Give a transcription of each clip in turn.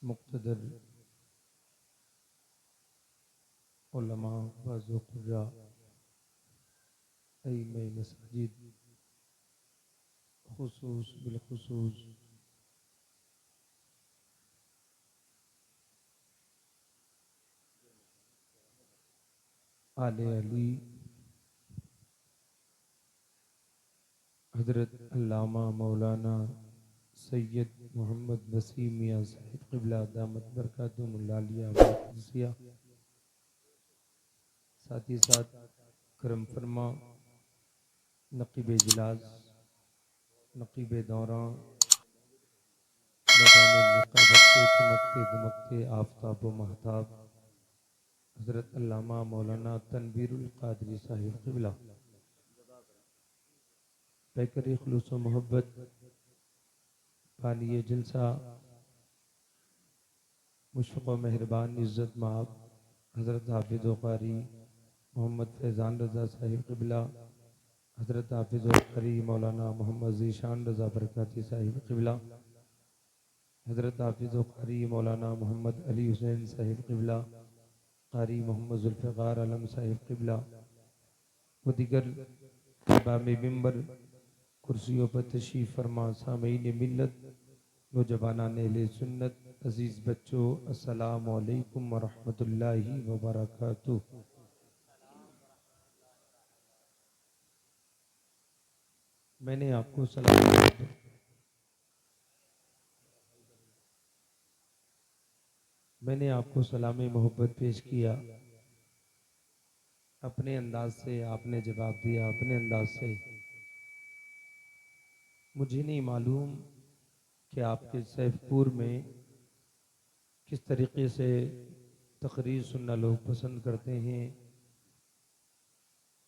मुक़्तदर उलमा व क़ुर्रा अइम्मे मसाजिद खुसूस बिलखुसूस आले अली हज़रत अल्लामा मौलाना सैयद मोहम्मद नसीम मियां साहिब क़िबला दामत बरकातुहुल आलिया व क़ुद्सिया, साथ ही साथ करम फरमा नक़ीब इजलास, नक़ीब दौरां, मैदान निक़ाबत के चमकते दमकते आफ़ताब व महताब हज़रत अल्लामा मौलाना तनवीरुल क़ादरी साहिब क़िबला, पैकर खुलूस व मोहब्बत बानिए जलसा मुशफ़क़ व मेहरबान इज़्ज़त माब हज़रत हाफ़िज़ व क़ारी मोहम्मद फैज़ान रज़ा साहिब क़िबला, हज़रत हाफ़िज़ व क़ारी मौलाना मोहम्मद ज़ीशान रज़ा बरकाती साहिब क़िबला, हज़रत हाफ़िज़ व क़ारी मौलाना मोहम्मद अली हुसैन साहिब क़िबला, क़ारी मोहम्मद ज़ुल्फ़िकार आलम साहिब क़िबला व दिगर अहबाब मिंबर कुर्सियों पर तशरीफ़ फरमा सामीन मिल्लत नौजवानान अहले सुन्नत अज़ीज़ बच्चों, अस्सलामु अलैकुम व रहमतुल्लाहि व बरकातुहू। मैंने आपको सलाम मोहब्बत पेश किया, अपने अंदाज से आपने जवाब दिया अपने अंदाज से। मुझे नहीं मालूम कि आपके सैफपुर में किस तरीके से तकरीर सुनना लोग पसंद करते हैं,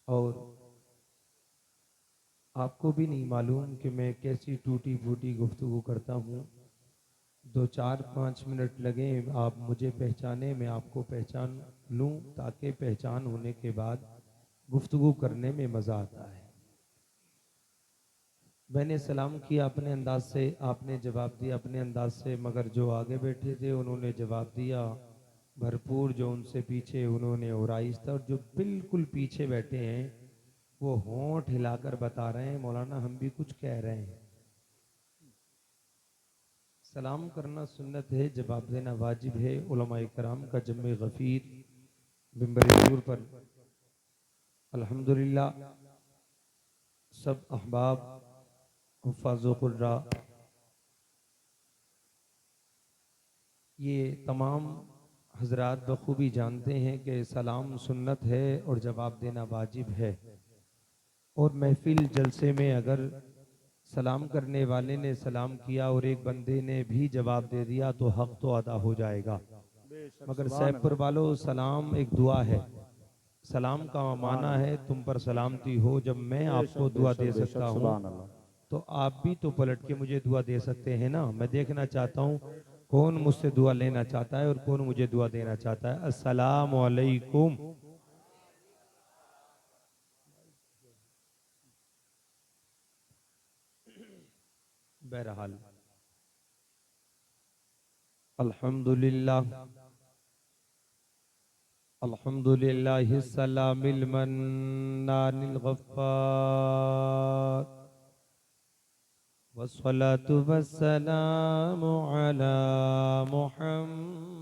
और आपको भी नहीं मालूम कि मैं कैसी टूटी फूटी गुफ्तगू करता हूँ। 2-4-5 मिनट लगे आप मुझे पहचाने, मैं आपको पहचान लूँ, ताकि पहचान होने के बाद गुफ्तगू करने में मज़ा आता है। मैंने सलाम किया अपने अंदाज से, आपने जवाब दिया अपने अंदाज से, मगर जो आगे बैठे थे उन्होंने जवाब दिया भरपूर, जो उनसे पीछे उन्होंने और आहिस्ता, और जो बिल्कुल पीछे बैठे हैं वो होंठ हिलाकर बता रहे हैं मौलाना हम भी कुछ कह रहे हैं। सलाम करना सुन्नत है, जवाब देना वाजिब है। उलमाए कराम का जम्मे गफीर मिंबर नूर पर अल्हम्दुलिल्लाह सब अहबाब हुफ़ाज़ क़ुर्रा ये तमाम हजरात बखूबी जानते हैं कि सलाम सुन्नत है और जवाब देना वाजिब है। और महफिल जलसे में अगर सलाम करने वाले ने सलाम किया और एक बंदे ने भी जवाब दे दिया तो हक तो अदा हो जाएगा। मगर सैफपुर वालों, सलाम एक दुआ है। सलाम का माना है तुम पर सलामती हो। जब मैं आपको दुआ दे सकता हूँ तो आप भी तो पलट के मुझे दुआ दे सकते हैं ना। मैं देखना चाहता हूँ कौन मुझसे दुआ लेना चाहता है और कौन मुझे दुआ देना चाहता है। अस्सलामु अलैकुम। बहरहाल अल्हम्दुलिल्लाह अल्हम्दुलिल्लाहि सलामिल मन्नानिल गफ्फार वस्सलातु वस्सलामु अला मुहम्मदिनिल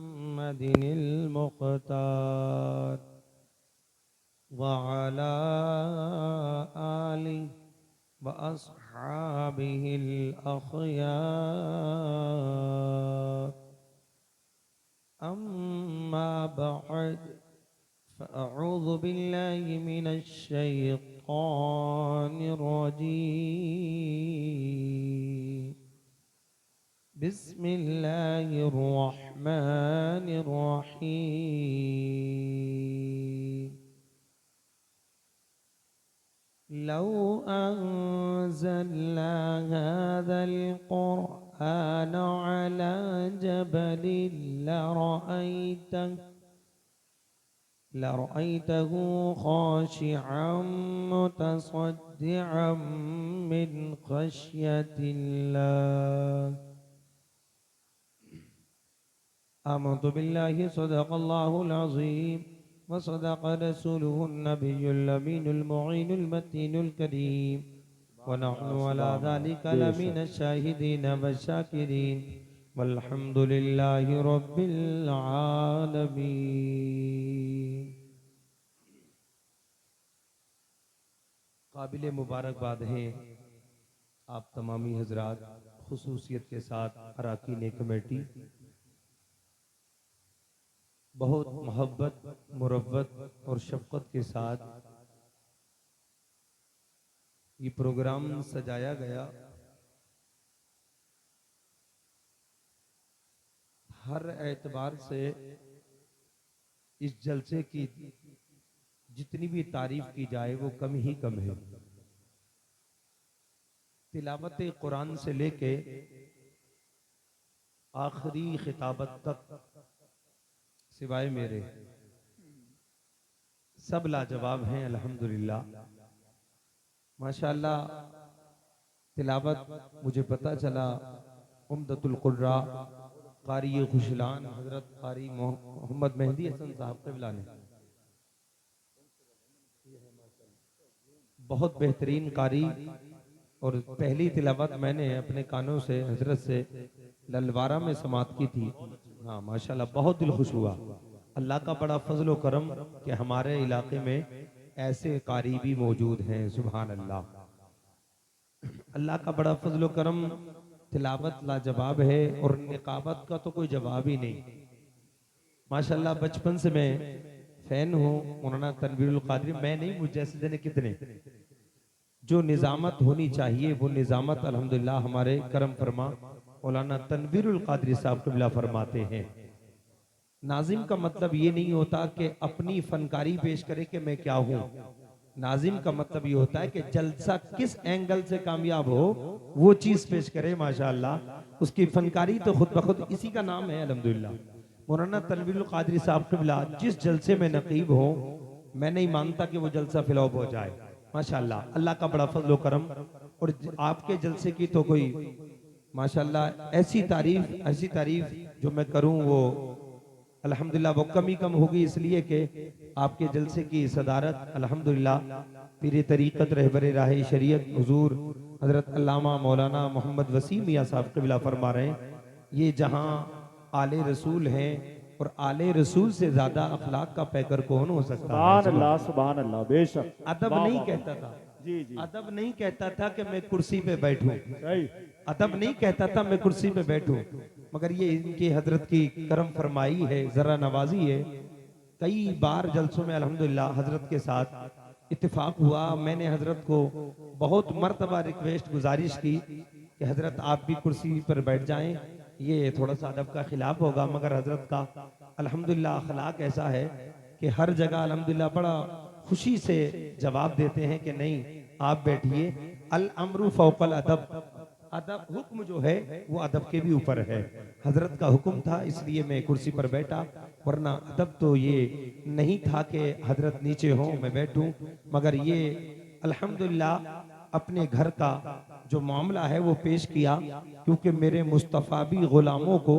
मुख्तार व अला आलिहि व अस्हाबिहिल अखयार। अम्मा बअद फ़अऊज़ु बिल्लाहि मिनश शैतानिर रजीम। बिस्मिल्लाहिर रहमानिर रहीम। लौ अंज़लना हाज़ल क़ुरआन अला जबलिन लरअयतहु ख़ाशिअम मुतसद्दिअम मिन ख़श्यतिल्लाह। आमन्तु बिल्लाहि सदक़ल्लाहुल अज़ीम व सदक़ रसूलुहुन नबियुल अमीनुल मुईनुल मतीनुल करीम व नहनु अला ज़ालिका लमिनश शाहिदीन व शाकिरीन वल्हम्दुलिल्लाहि रब्बिल आलमीन। काबिल मुबारकबाद हैं आप तमामी हजरात, खुसूसियत के साथ अराकीन कमेटी बहुत मोहब्बत, मुरव्वत और शफ़क़त के साथ ये प्रोग्राम सजाया गया। हर एतबार से इस जलसे की जितनी भी तारीफ की जाए वो कम ही कम है। तिलावत कुरान से लेके आखिरी खिताबत तक सिवाय मेरे सब लाजवाब हैं अल्हम्दुलिल्लाह माशाअल्लाह। तिलावत मुझे पता चला उम्दतुल कुर्रा कारी खुशलान हजरत कारी मोहम्मद मेहदी हसन साहब क़िबला ने बहुत बेहतरीन कारी, और पहली तिलावत मैंने अपने कानों से हजरत से ललवारा में समात की थी। हाँ माशाल्लाह बहुत दिल खुश हुआ। अल्लाह का बड़ा फजल व करम कि हमारे इलाके में ऐसे कारी भी मौजूद हैं। सुभान अल्लाह, अल्लाह का बड़ा फजल व करम। तिलावत लाजवाब है और निकाबत का तो कोई जवाब ही नहीं। माशाल्लाह बचपन से मैं फैन हूँ मौलाना तनवीरुल कादरी। मैं नहीं, मुझ जैसे जने कितने। जो निजामत होनी चाहिए वो निजामत अल्हम्दुलिल्लाह हमारे करम फरमा मौलाना तनवीरुल कादरी साहब क़िबला फरमाते हैं। नाजिम का मतलब ये नहीं होता कि अपनी फनकारी पेश करे कि मैं क्या हूँ। नाजिम का मतलब ये होता है कि जलसा किस एंगल से कामयाब हो वो चीज पेश करे। माशाअल्लाह उसकी फनकारी तो खुद ब खुद इसी का नाम है अल्हम्दुलिल्लाह। मौलाना तनवीरुल कादरी साहब क़िबला जिस जलसे में नकीब हो, मैं नहीं मानता कि वो जलसा फ्लॉप हो जाए। माशाअल्लाह अल्लाह का बड़ा फजल व करम। और आपके जलसे की तो कोई माशाअल्लाह ऐसी तारीफ जो मैं करूं वो अल्हम्दुलिल्लाह वो कम होगी, इसलिए कि आपके जलसे की सदारत अल्हम्दुलिल्लाह पीर तरीक़त रहबर राह शरीयत हुजूर हजरत अल्लामा मौलाना मोहम्मद वसीम मियां साहब क़िबला फरमा रहे हैं। ये जहां आले रसूल हैं और आले रसूल से ज्यादा अखलाक का पैकर कौन हो सकता है। सुभान अल्लाह बेशक। अदब नहीं कहता था, जी जी, अदब नहीं कहता था कि मैं कुर्सी पे बैठूं। सही। अदब नहीं कहता था मैं कुर्सी पे बैठूं, मगर ये इनकी हजरत की करम फरमाई है, जरा नवाजी है। कई बार जलसों में अल्हम्दुलिल्लाह हजरत के साथ इत्तेफाक हुआ। मैंने हजरत को बहुत मर्तबा रिक्वेस्ट गुजारिश की कि हजरत आप भी कुर्सी पर बैठ जाएं। ये थोड़ा सा अदब का खिलाफ होगा, मगर हजरत का अल्हम्दुलिल्लाह अखलाक ऐसा है कि हर जगह अल्हम्दुलिल्लाह बड़ा खुशी से जवाब देते हैं कि नहीं आप बैठिए। अल अमरु फौकल अदब, अदब हुक्म जो है वो अदब के भी ऊपर है। हजरत का हुक्म था इसलिए मैं कुर्सी पर बैठा, वरना अदब तो ये नहीं था कि हजरत नीचे हो मैं बैठूं। मगर ये अल्हम्दुलिल्लाह अपने घर का जो मामला है वो पेश किया, क्योंकि मेरे मुस्तफ़ा भी गुलामों को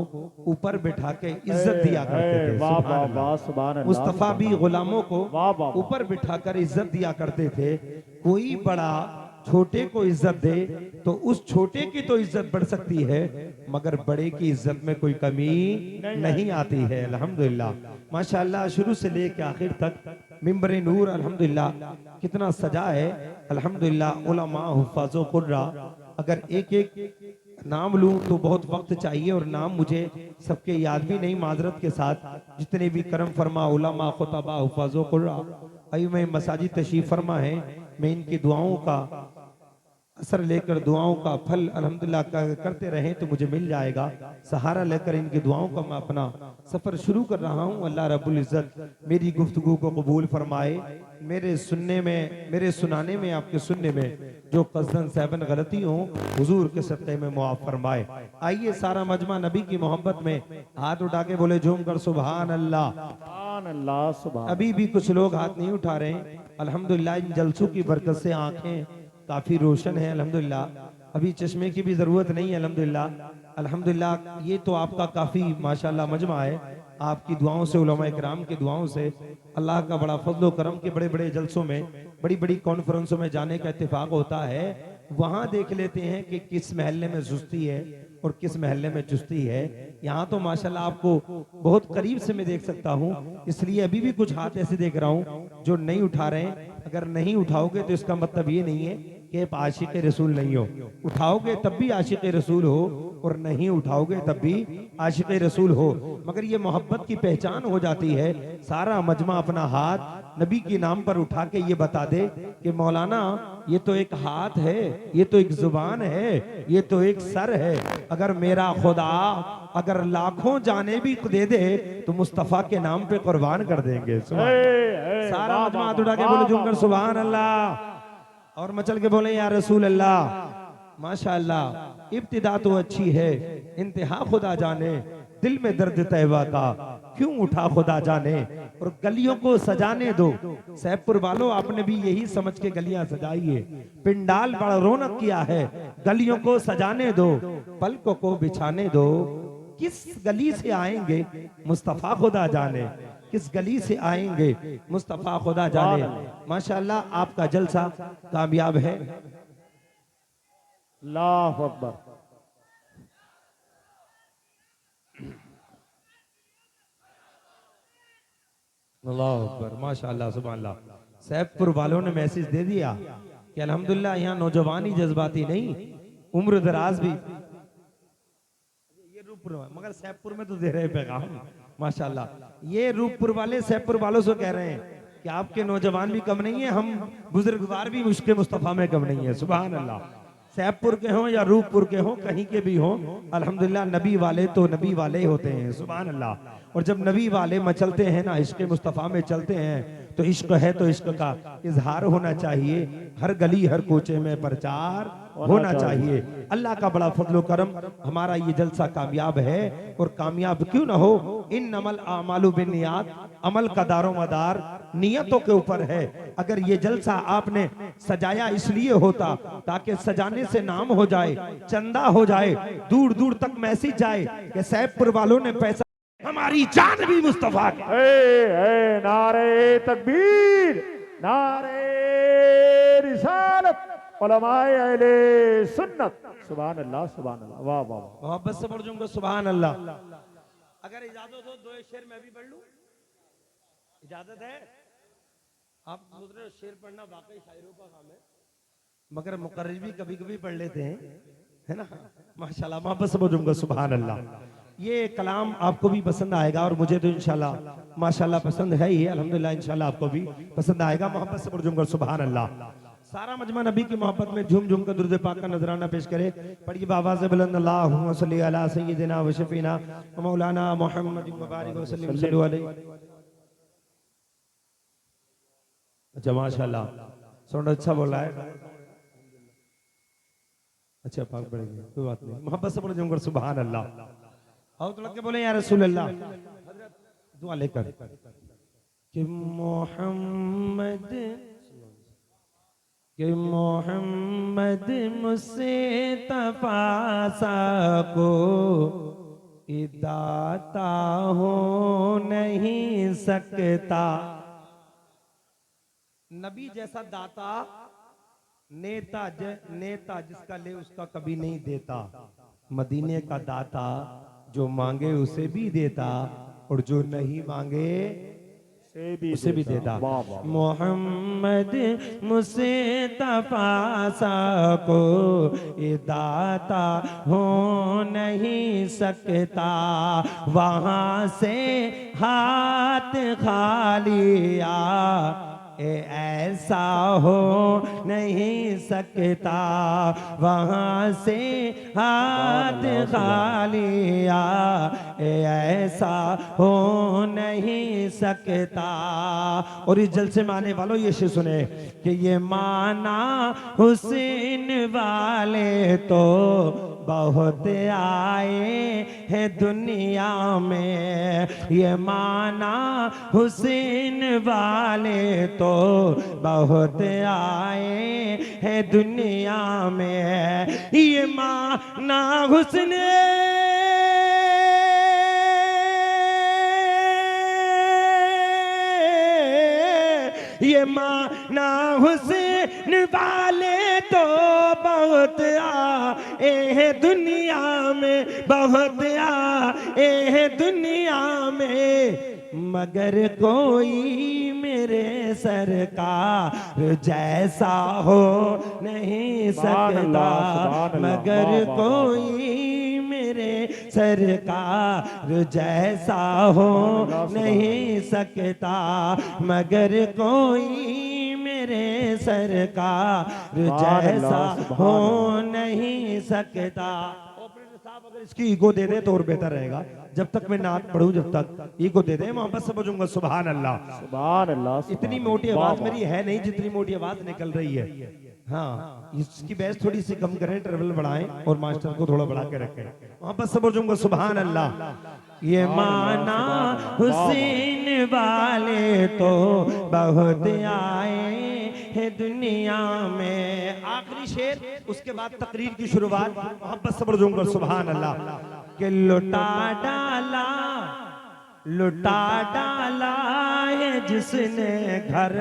ऊपर बिठा के इज्जत दिया करते थे। वाह सुभान वाह अल्लाह। वाह, सुभान अल्लाह। मुस्तफ़ा भी गुलामों को वाह वाह वाह। ऊपर बिठाकर इज्जत दिया करते थे। कोई बड़ा छोटे को इज्जत दे तो उस छोटे की तो इज्जत बढ़ सकती है, मगर बड़े की इज्जत में कोई कमी नहीं आती है। अल्हम्दुलिल्लाह माशाअल्लाह शुरू से लेकर आखिर तक मिंबर नूर अल्हम्दुलिल्लाह कितना सजा है। अल्हम्दुलिल्लाह उलमा हुफ़ाज़ो कुर्रा, अगर एक एक नाम लूं तो बहुत वक्त चाहिए और नाम मुझे सबके याद भी नहीं, माजरत के साथ। जितने भी करम फरमा उलमा खुतबा हुफ़ाज़ो कुर्रा अइम्मा मसाजिद तशरीफ फरमा है, मैं इनकी दुआओं का असर लेकर दुआओं का फल अल्हम्दुलिल्लाह करते रहें तो मुझे मिल जाएगा। सहारा लेकर इनकी दुआओं का मैं अपना सफर शुरू कर रहा हूँ। अल्लाह रब्बुल इज्जत मेरी गुफ्तगू को कबूल फरमाए। मेरे सुनने में, मेरे सुनाने में, आपके सुनने में जो कसदन सहबन गलती हो हुजूर के सत्ते में मुआफ फरमाए। आइए सारा मजमा नबी की मोहब्बत में हाथ उठा के बोले झूम कर सुभान अल्लाह। सुभान अल्लाह, सुभान। अभी भी कुछ लोग हाथ नहीं उठा रहे। अल्हम्दुलिल्लाह इन जलसों की बरकत से आंखें काफी रोशन है। अल्हम्दुलिल्लाह अभी चश्मे की भी जरूरत नहीं है। अल्हम्दुलिल्लाह अल्हम्दुलिल्लाह ये तो आपका काफ़ी माशाल्लाह मजमा है, आपकी दुआओं से, उलमा इकराम की दुआओं से अल्लाह का बड़ा फजल करम के बड़े बड़े जलसों में, बड़ी बड़ी कॉन्फ्रेंसों में जाने का इत्तेफाक होता है। वहां देख लेते हैं कि किस महल्ले में सुस्ती है और किस महल्ले में चुस्ती है। यहाँ तो माशाल्लाह आपको बहुत करीब से मैं देख सकता हूँ, इसलिए अभी भी कुछ हाथ ऐसे देख रहा हूँ जो नहीं उठा रहे हैं। अगर नहीं उठाओगे तो इसका मतलब ये नहीं है कि आप आशिक रसूल नहीं हो, उठाओगे तब भी आशिक रसूल हो और नहीं उठाओगे तब भी आशिक रसूल हो। मगर ये मोहब्बत की पहचान हो जाती है, सारा मजमा अपना हाथ नबी के नाम पर उठा के ये बता दे कि मौलाना ये तो एक हाथ है, ये तो एक जुबान है, ये तो एक सर है। अगर मेरा खुदा अगर लाखों जाने भी दे दे तो मुस्तफा के नाम पे कुर्बान कर देंगे। सारा मजमा हाथ उठा के बोले जुमकर सुभान अल्लाह और मचल के बोले या रसूल अल्लाह। माशाअल्लाह इब्तिदा तो अच्छी है, इंतहा खुदा जाने, दिल में दर्द तैबा का क्यों उठा खुदा जाने। और गलियों को सजाने दो, सैफपुर वालों आपने भी यही समझ के गलियां सजाई है, पिंडाल बड़ा रौनक किया है, गलियों को सजाने दो, पलकों को बिछाने दो। किस गली से आएंगे मुस्तफा खुदा जाने, किस गली से आएंगे मुस्तफा खुदा जाने। माशाअल्लाह आपका जलसा कामयाब है। अल्लाह अकबर। अल्लाह अकबर, माशाअल्लाह सुभान अल्लाह। सैफपुर वालों ने मैसेज दे दिया कि अल्हम्दुलिल्लाह यहाँ नौजवान ही जज्बाती नहीं, उम्र दराज भी। ये रूपपुर मगर सैफपुर में तो दे रहे पैगाम माशाअल्लाह। ये रूपपुर वाले सैफपुर वालों से कह रहे हैं कि आपके नौजवान भी कम नहीं है, हम बुजुर्गवार भी उसके मुस्तफा में कम नहीं है। सुभान अल्लाह। सैफपुर के हों या रूपपुर के हों, कहीं के भी हों, अल्हम्दुलिल्लाह नबी वाले तो नबी वाले होते हैं। सुभान अल्लाह। और जब नबी वाले मचलते हैं ना, इश्क मुस्तफा में चलते हैं, तो इश्क है तो इश्क का इजहार होना चाहिए, हर गली हर कोचे में प्रचार होना चाहिए। अल्लाह का बड़ा फजल करम, हमारा ये जलसा कामयाब है। और कामयाब क्यों ना हो, इन्नमल आमालु बिन्नियात, अमल का दारो मदार नियतों के ऊपर है। अगर ये जलसा आपने सजाया इसलिए होता ताकि सजाने से नाम हो जाए, चंदा हो जाए, दूर दूर तक मैसेज जाए कि सैफपुर वालों ने पैसा, हमारी जान भी मुस्तफा की। नारे तकबीर, नारे रिसालत, उलमाए अहले सुन्नत। सुभान अल्लाह, सुभान अल्लाह, वाह वाह। मोहब्बत से पढ़ दूंगा सुभान अल्लाह। अगर इजाजत हो दो शेर मैं भी पढ़ लूं, इजाजत है? आप दूसरे शेर पढ़ना वाकई शायरों का काम है, मगर मुकर्रिर भी कभी कभी पढ़ लेते हैं, है ना। माशाल्लाह मोहब्बत से बोलूंगा सुभान अल्लाह। ये कलाम आपको भी पसंद आएगा और मुझे तो इंशाल्लाह माशाल्लाह पसंद है ही, अल्हम्दुलिल्लाह इंशाल्लाह आपको भी पसंद आएगा। मोहब्बत से बोलूंगा सुभान अल्लाह। सारा मजमा नबी की मोहब्बत में झूम झूम कर दुरूद पाक का नजराना पेश करे। पढ़िए बाबा से बुलंद अल्लाहुम्मा सल्ली अला सय्यिदिना व शफीना व मौलाना मुहम्मद मुबारक व सल्लल्लाहु अलैहि। अच्छा माशाल्लाह, साउंड अच्छा बोल रहा है। अच्छा पाक पड़ेगी, कोई बात नहीं। मोहब्बत से बोले सुभान अल्लाह। आओ तो लग के बोले या रसूल अल्लाह। दुआ लेकर कि मोहम्मद मुझसे तफासा को दाता हो नहीं सकता। नबी जैसा दाता नेता जिसका ले उसका कभी नहीं देता। मदीने का दाता जो मांगे उसे भी देता और जो नहीं मांगे उसे भी देता। मोहम्मद मुझसे तफासा को दाता हो नहीं सकता। वहां से हाथ खाली आ ऐसा हो नहीं सकता। वहां से हाथ खाली आ ऐसा हो नहीं सकता। और इस जलसे में आने वालों ये शेर सुने कि ये माना हुसैन वाले तो बहुत आए हैं दुनिया में। ये माना हुसैन वाले तो तो बहुत आए हैं दुनिया में, ये माना हुस्न ये माना हुस्न वाले तो बहुत आए हैं दुनिया में, बहुत आए हैं दुनिया में, मगर कोई मेरे सरकार जैसा हो नहीं सकता, मगर कोई मेरे सरकार जैसा हो नहीं सकता, मगर कोई मेरे सरकार जैसा हो नहीं सकता। साहब अगर इसकी ईगो दे दे तो और बेहतर रहेगा, जब तक मैं नात पढ़ूं जब तक ईगो दे दे मोहब्बत से बजूंगा सुभान अल्लाह सुभान अल्लाह। इतनी मोटी आवाज मेरी है नहीं जितनी मोटी आवाज निकल रही है। हाँ, इसकी बेस थोड़ी सी कम करें, ट्रेवल बढ़ाएं और मास्टर को थोड़ा बढ़ा के रखें। मोहब्बत से बजूंगा सुभान अल्लाह। ये माना हुसैन वाले तो बहुत आए हैं दुनिया में। आखिरी शेर, उसके बाद तकरीर की शुरुआत। मोहब्बत से बजूंगा सुभान अल्लाह। कि लुटा डाला है जिसने घर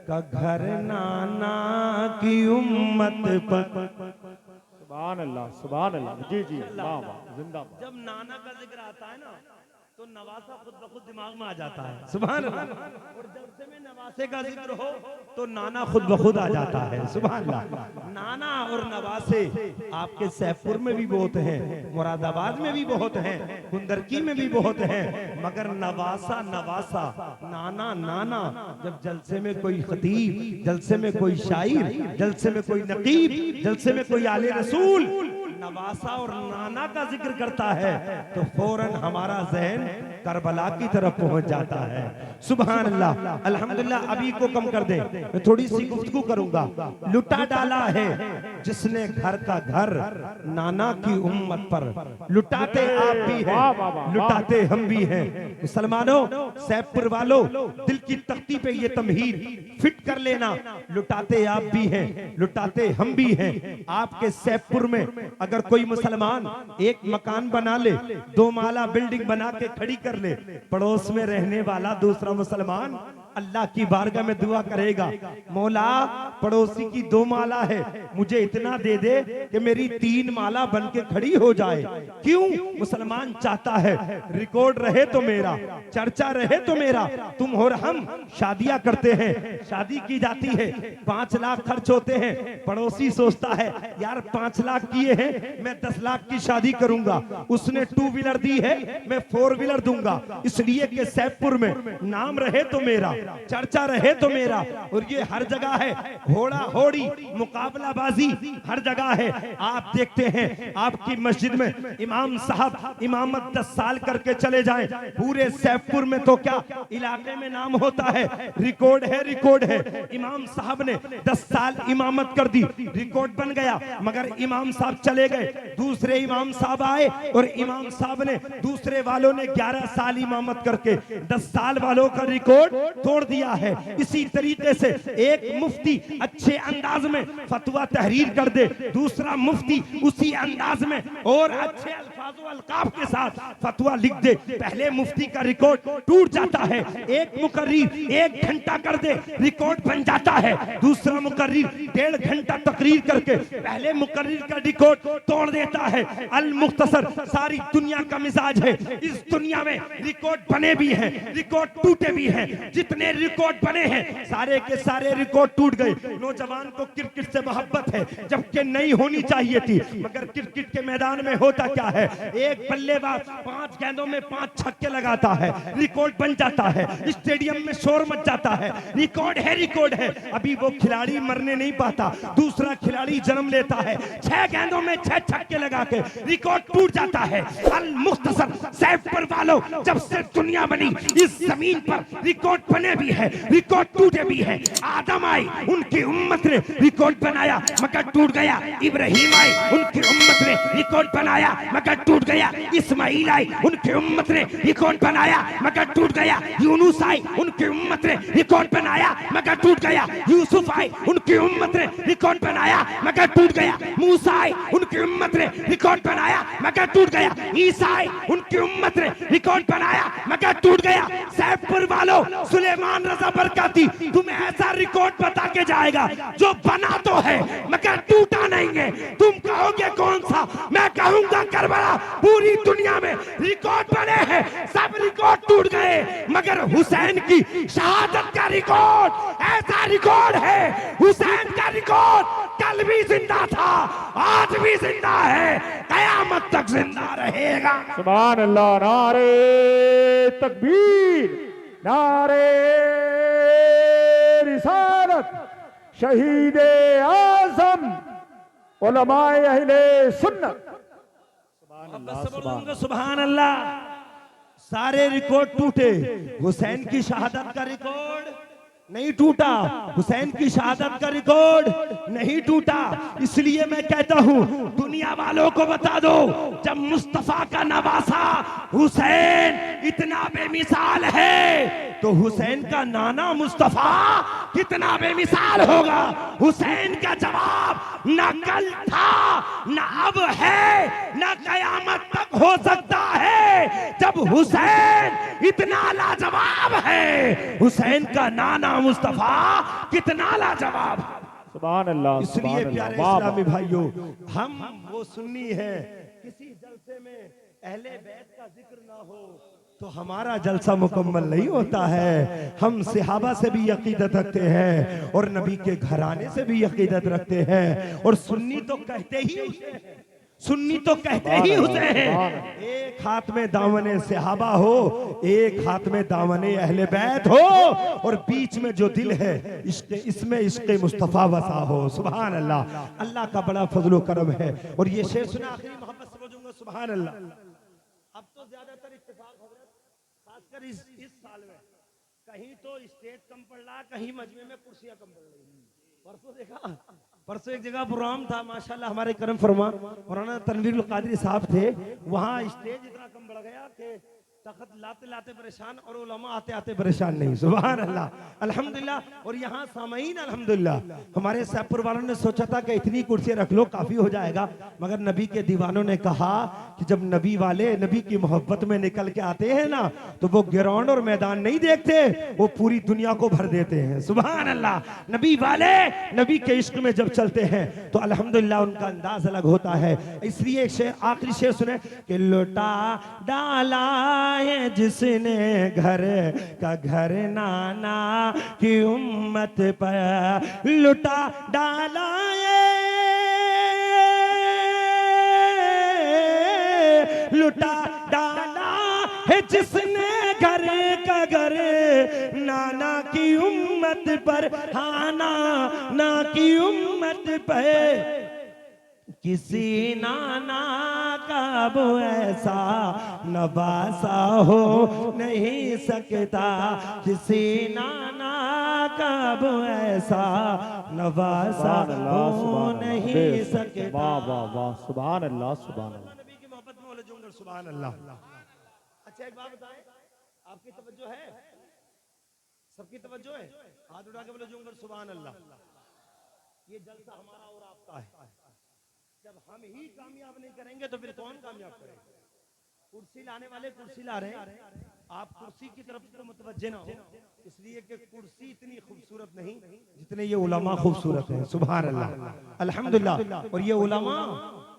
का घर नाना की उम्मत पर। सुभान अल्लाह सुभान अल्लाह। जी जी वाह वाह जिंदाबाद। जब नाना का जिक्र आता है ना तो नवासा खुद ब खुद दिमाग में आ जाता है सुभान अल्लाह, और जब से में नवासे का जिक्र हो तो नाना खुद ब खुद आ जाता है सुभान अल्लाह। नाना और नवासे आपके सैफपुर में भी बहुत हैं, मुरादाबाद में भी बहुत हैं, कुंदरकी में भी बहुत हैं, मगर नवासा नवासा नाना नाना, जब जलसे में कोई खतीब, जलसे में कोई शायर, जलसे में कोई नकीब, जलसे में कोई आले रसूल नवासा और नाना का जिक्र करता है तो फौरन हमारा जहन करबला की तरफ पहुंच जाता है सुभान अल्लाह। अल्हम्दुलिल्लाह अभी को कम कर दे, मैं थोड़ी सी गुफ्तगू करूंगा। लुटा डाला है जिसने घर का घर नाना की उम्मत पर। लुटाते आप भी हैं, लुटाते हम भी हैं। मुसलमानों, सैफपुर वालों, दिल की तख्ती पे ये तमहीर फिट कर लेना। लुटाते आप भी हैं, लुटाते हम भी हैं। आपके सैफपुर में अगर कोई मुसलमान एक मकान बना ले, 2 माला बिल्डिंग बना के खड़ी कर ले, पड़ोस में रहने वाला दूसरा मुसलमान अल्लाह की बारगाह में दुआ करेगा, मौला पड़ोसी की 2 माला है, मुझे इतना दे दे कि मेरी 3 माला बन के खड़ी हो जाए। क्यों? मुसलमान चाहता है रिकॉर्ड रहे तो मेरा, चर्चा रहे तो मेरा। तुम और हम शादियां करते हैं, शादी की जाती है, 5 लाख खर्च होते हैं, पड़ोसी सोचता है यार 5 लाख किए हैं, मैं 10 लाख की शादी करूंगा। उसने 2 व्हीलर दी है, मैं 4 व्हीलर दूंगा, इसलिए कि सैफपुर में नाम रहे तो मेरा, चर्चा रहे तो मेरा। और ये हर जगह है, होड़ा होड़ी मुकाबलाबाजी हर जगह है। आप देखते हैं आपकी मस्जिद में इमाम साहब इमामत 10 साल करके चले जाएं, पूरे सैफपुर में तो क्या इलाके में नाम होता है, रिकॉर्ड है, रिकॉर्ड है। इमाम साहब ने 10 साल इमामत कर दी, रिकॉर्ड बन गया, मगर इमाम साहब चले गए, दूसरे इमाम साहब आए और इमाम साहब ने दूसरे वालों ने 11 साल इमामत करके 10 साल वालों का रिकॉर्ड तोड़ दिया है। इसी तरीके से एक मुफ्ती अच्छे अंदाज में फतवा तहरीर कर दे, दूसरा मुफ्ती उसी अंदाज में और अच्छे अल्फाज और अलकाब के साथ फतवा लिख दे, पहले मुफ्ती का रिकॉर्ड टूट जाता है। एक मुकर्रीर 1 घंटा कर दे, रिकॉर्ड बन जाता है। दूसरा मुकर्रीर 1.5 घंटा तकरीर करके पहले मुकर्रीर का रिकॉर्ड तोड़ देता है। अल मुख्तसर सारी दुनिया का मिजाज है, इस दुनिया में रिकॉर्ड बने भी हैं, रिकॉर्ड टूटे भी हैं। जितने रिकॉर्ड बने हैं सारे के सारे रिकॉर्ड टूट गए। नौजवान को क्रिकेट से मोहब्बत है, जबकि नहीं होनी चाहिए थी, मगर क्रिकेट के मैदान में होता क्या है, एक बल्लेबाज 5 गेंदों में 5 छक्के लगाता है, रिकॉर्ड बन जाता है, स्टेडियम में शोर मच जाता है, रिकॉर्ड है, रिकॉर्ड है। अभी वो खिलाड़ी मरने नहीं पाता, दूसरा खिलाड़ी जन्म लेता है, 6 गेंदों में 6 छक्के लगा के रिकॉर्ड टूट जाता है। अल मुख्तसर सैफपुर वालों, जब से दुनिया बनी इस जमीन पर रिकॉर्ड बने बने भी है, रिकॉर्ड टूटे भी है। आदम आए, उनकी उम्मत ने रिकॉर्ड बनाया मगर टूट गया। इब्राहिम आए, उनकी उम्मत ने रिकॉर्ड बनाया मगर टूट गया। इस्माइल आए, उनकी उम्मत ने रिकॉर्ड बनाया मगर टूट गया। यूनुस आए, उनकी उम्मत ने रिकॉर्ड बनाया मगर टूट गया। यूसुफ आए, उनकी उम्मत ने रिकॉर्ड बनाया मगर टूट गया। मूसा आए, उनकी उम्मत ने रिकॉर्ड बनाया मगर टूट गया। ईसा आए, उनकी उम्मत ने रिकॉर्ड बनाया मगर टूट गया। सैफपुर वालों, सुलेमान रजा बरकाती तुम्हें ऐसा रिकॉर्ड बता के जाएगा जो बना तो है मगर टूटा नहीं है। तुम कहोगे कौन सा? मैं कहूंगा करबला। पूरी दुनिया में रिकॉर्ड बने हैं, सब रिकॉर्ड टूट गए मगर हुसैन की शहादत का रिकॉर्ड ऐसा रिकॉर्ड है। हुसैन का रिकॉर्ड कल भी जिंदा था, आज भी जिंदा है, कयामत तक जिंदा रहेगा। सुभान अल्लाह। नारे तकबीर, नारे रिसालत, शहीद आजम, उलमाए अहले सुन्नत। सुभान अल्लाह। सारे रिकॉर्ड टूटे, हुसैन की शहादत का रिकॉर्ड नहीं टूटा। हुसैन की शहादत का रिकॉर्ड नहीं टूटा। इसलिए मैं कहता हूं दुनिया वालों को बता दो, जब मुस्तफा का नवासा हुसैन इतना बेमिसाल है तो हुसैन का नाना मुस्तफा कितना बेमिसाल होगा। हुसैन का जवाब न कल था, न अब है, न कयामत तक हो सकता है। जब हुसैन इतना लाजवाब है, हुसैन का नाना मुस्तफा कितना लाजवाब है। सुभान अल्लाह। इसलिए प्यारे इस्लामी भाइयों, हम वो सुन्नी है, किसी जलसे में अहले बैत का जिक्र ना हो तो हमारा जलसा मुकम्मल नहीं होता है। हम सहाबा से भी अकीदत रखते हैं और नबी के घराने से भी अकीदत रखते हैं। और सुन्नी तो कहते ही उसे हैं, सुन्नी तो कहते ही उसे हैं। एक हाथ में दामने सहाबा हो, एक हाथ में दामने अहले बैत हो और बीच में जो दिल है इसमें इश्क़ मुस्तफ़ा वसा हो। सुभान अल्लाह। अल्लाह का बड़ा फजलो करम है। और ये शेर सुना, आखिरी मोहब्बत से बोलूंगा सुभान अल्लाह। अब तो ज्यादातर इत्तेफाक हजरत, खासकर इस साल में कहीं तो स्टेज कम पड़ रहा, कहीं मजमे में कुर्सियां कम पड़ रही। परसों देखा, परसों एक जगह प्रोग्राम था, माशाल्लाह हमारे करम फरमा मौलाना तनवीरुल कादरी साहब थे। वहां स्टेज इतना कम बढ़ गया कि तख्त लाते लाते परेशान और उलमा आते आते परेशान नहीं। सुभान अल्लाह, अल्हम्दुलिल्लाह। और यहाँ सामईन अल्हम्दुलिल्लाह, हमारे सैफपुर वालों ने सोचा था कि इतनी कुर्सियां रख लो काफी हो जाएगा, मगर नबी के दीवानों ने कहा कि जब नबी वाले नबी की मोहब्बत में निकल के आते हैं ना तो वो ग्राउंड और मैदान नहीं देखते, वो पूरी दुनिया को भर देते हैं। सुभान अल्लाह। नबी वाले नबी के इश्क में जब चलते हैं तो अल्हम्दुलिल्लाह उनका अंदाज अलग होता है। इसलिए शेर, आखिरी शेर सुने कि लुटा डाला है जिसने घर का घर नाना की उम्मत पर, लुटा डाला है, लुटा डाला है जिसने घर का घर नाना की उम्मत पर, हाँ नाना की उम्मत पर। किसी नाना का वो ऐसा नवासा हो नहीं सकता, किसी नाना का वो ऐसा नवासा हो नहीं सकता। वाह वाह वाह, सुभान अल्लाह, सुभान अल्लाह। नबी की मोहब्बत में बोले जुंगर सुभान अल्लाह। अच्छा एक बात बताएं, आपकी तवज्जो है? सबकी तवज्जो है? हाथ उठा के बोले जुंगर सुभान अल्लाह। ये जलसा हमारा और आपका है। जब हम ही कामयाब नहीं करेंगे तो फिर कौन कामयाब करेगा? कुर्सी लाने वाले कुर्सी ला रहे हैं, आप कुर्सी की तरफ तो मुतवज्जे ना हो, इसलिए कि कुर्सी इतनी खूबसूरत नहीं जितने ये उलमा खूबसूरत हैं। सुभान अल्लाह, अल्हम्दुलिल्लाह। और ये उलमा,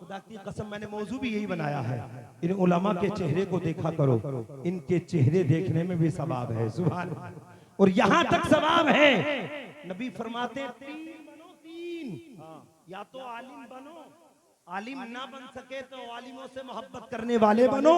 खुदा की कसम मैंने मौजू भी यही बनाया है, इन उलमा के चेहरे को देखा करो, इनके चेहरे देखने में भी सवाब है। सुभान। और यहाँ तक सवाब है, नबी फरमाते तीन बनो, तीन, या तो आलिम बनो, आलिम ना बन सके तो आलिमों से मोहब्बत करने वाले बनो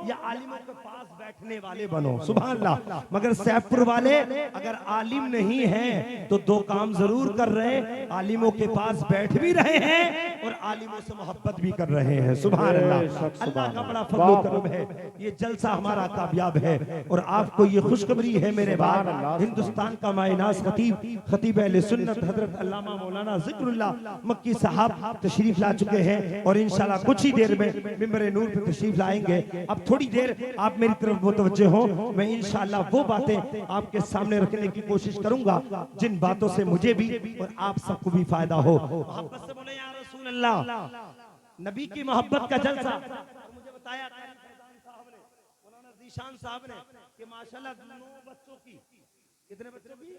या आलिमों के पास बैठने वाले बनो। सुभान अल्लाह। मगर सैफपुर वाले अगर आलिम नहीं हैं तो दो काम जरूर कर रहे हैं, आलिमों के पास बैठ भी रहे हैं और आलिमों से मोहब्बत भी कर रहे हैं। सुभान अल्लाह। अल्लाह का बड़ा फजल व करम है, ये जलसा हमारा कामयाब है और आपको ये खुशखबरी है मेरे भाई, हिंदुस्तान का मायनास खतीब अहले सुन्नत हजरत अल्लामा मौलाना जिक्रुल्लाह मक्की साहब तशरीफ ला चुके हैं और इंशाल्लाह कुछ ही देर में मिंबर नूर पे तशरीफ लाएंगे। अब थोड़ी देर आप मेरी तरफ मुतवज्जे हो, मैं इंशाल्लाह वो बातें आपके सामने रखने की कोशिश करूंगा जिन बातों से मुझे भी और आप सबको भी फायदा हो। मोहब्बत से बोले या रसूल अल्लाह। नबी की मोहब्बत का जलसा मुझे बताया मौलाना ज़ीशान साहब ने कि माशाल्लाह 9 बच्चों की, कितने बच्चों की?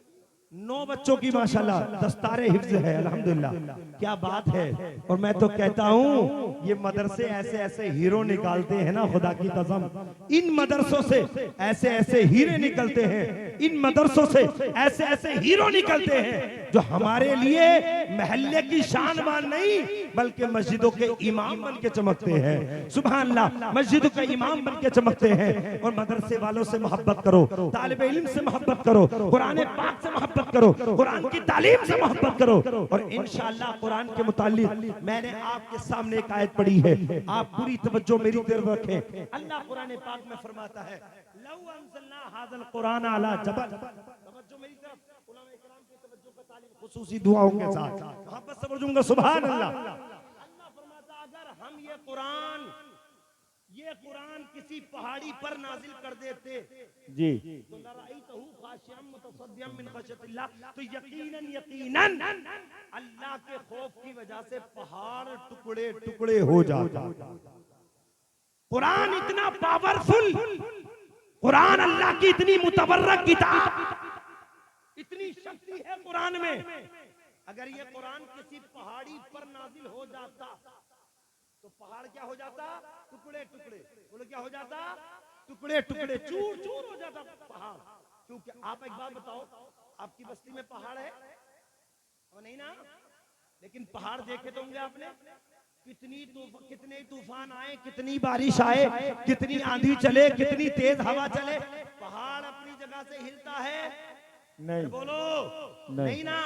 9 बच्चों की माशाल्लाह दस्तारे हिफ्ज है, अल्हम्दुलिल्लाह। क्या बात है। और मैं तो कहता हूँ ये मदरसे ऐसे ऐसे हीरो निकालते हैं ना, खुदा की कसम, इन मदरसों से ऐसे ऐसे हीरे निकलते हैं, इन मदरसों से ऐसे ऐसे हीरो निकलते हैं जो हमारे लिए महल्ले की शान मान नहीं बल्कि मस्जिदों के इमाम बन के चमकते हैं। सुभान अल्लाह। मस्जिदों के इमाम बन के चमकते हैं। और मदरसे वालों से मोहब्बत करो, तालिब इल्म से मोहब्बत करो, कुरान पाक से मोहब्बत करो, कुरान की तालीम से मोहब्बत करो। और इंशाअल्लाह कुरान के मुताल्लिक मैंने आपके सामने एक आयत पढ़ी है, आप पूरी तवज्जो मेरी तरफ रखें। अल्लाह कुरान पाक में फरमाता है लौ अंज़लना हाज़ल कुरान अला जबल, तवज्जो मेरी तरफ, उलमा इकराम की तवज्जो का तालीम खुसूसी दुआओं के साथ मोहब्बत से बोलूंगा सुभान अल्लाह। अल्लाह फरमाता अगर हम ये कुरान किसी पहाड़ी पर नाजिल कर देते जी तो लराइतहु खाशिअम मुतसद्दिअम मिन खशयतिल्लाह, तो यकीनन अल्लाह के खौफ की वजह से पहाड़ टुकड़े टुकड़े हो जाता। कुरान इतना पावरफुल, कुरान अल्लाह की इतनी मुतबर्रक किताब, इतनी शक्ति है कुरान में। अगर ये कुरान किसी पहाड़ी पर नाजिल हो जाता तो पहाड़ क्या हो जाता? टुकड़े टुकड़े। बोले क्या हो जाता? टुकड़े टुकड़े, चूर चूर हो जाता पहाड़। क्योंकि आप एक बात बताओ, आपकी बस्ती में पहाड़ है? नहीं ना? लेकिन पहाड़ देखे तो होंगे आपने, कितने तूफान आए, कितनी बारिश आए, कितनी आंधी चले, कितनी तेज हवा चले, पहाड़ अपनी जगह से हिलता है? नहीं। बोलो नहीं ना।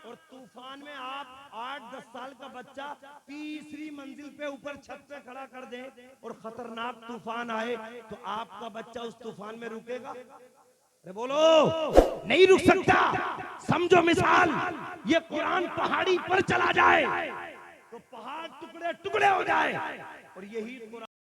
और तूफान में आप 8-10 साल का बच्चा तीसरी मंजिल पे ऊपर छत पे खड़ा कर दे और खतरनाक तूफान आए तो आपका बच्चा उस तूफान में रुकेगा? अरे बोलो नहीं रुक सकता। समझो मिसाल, ये कुरान पहाड़ी पर चला जाए तो पहाड़ टुकड़े टुकड़े हो जाए और यही कुरान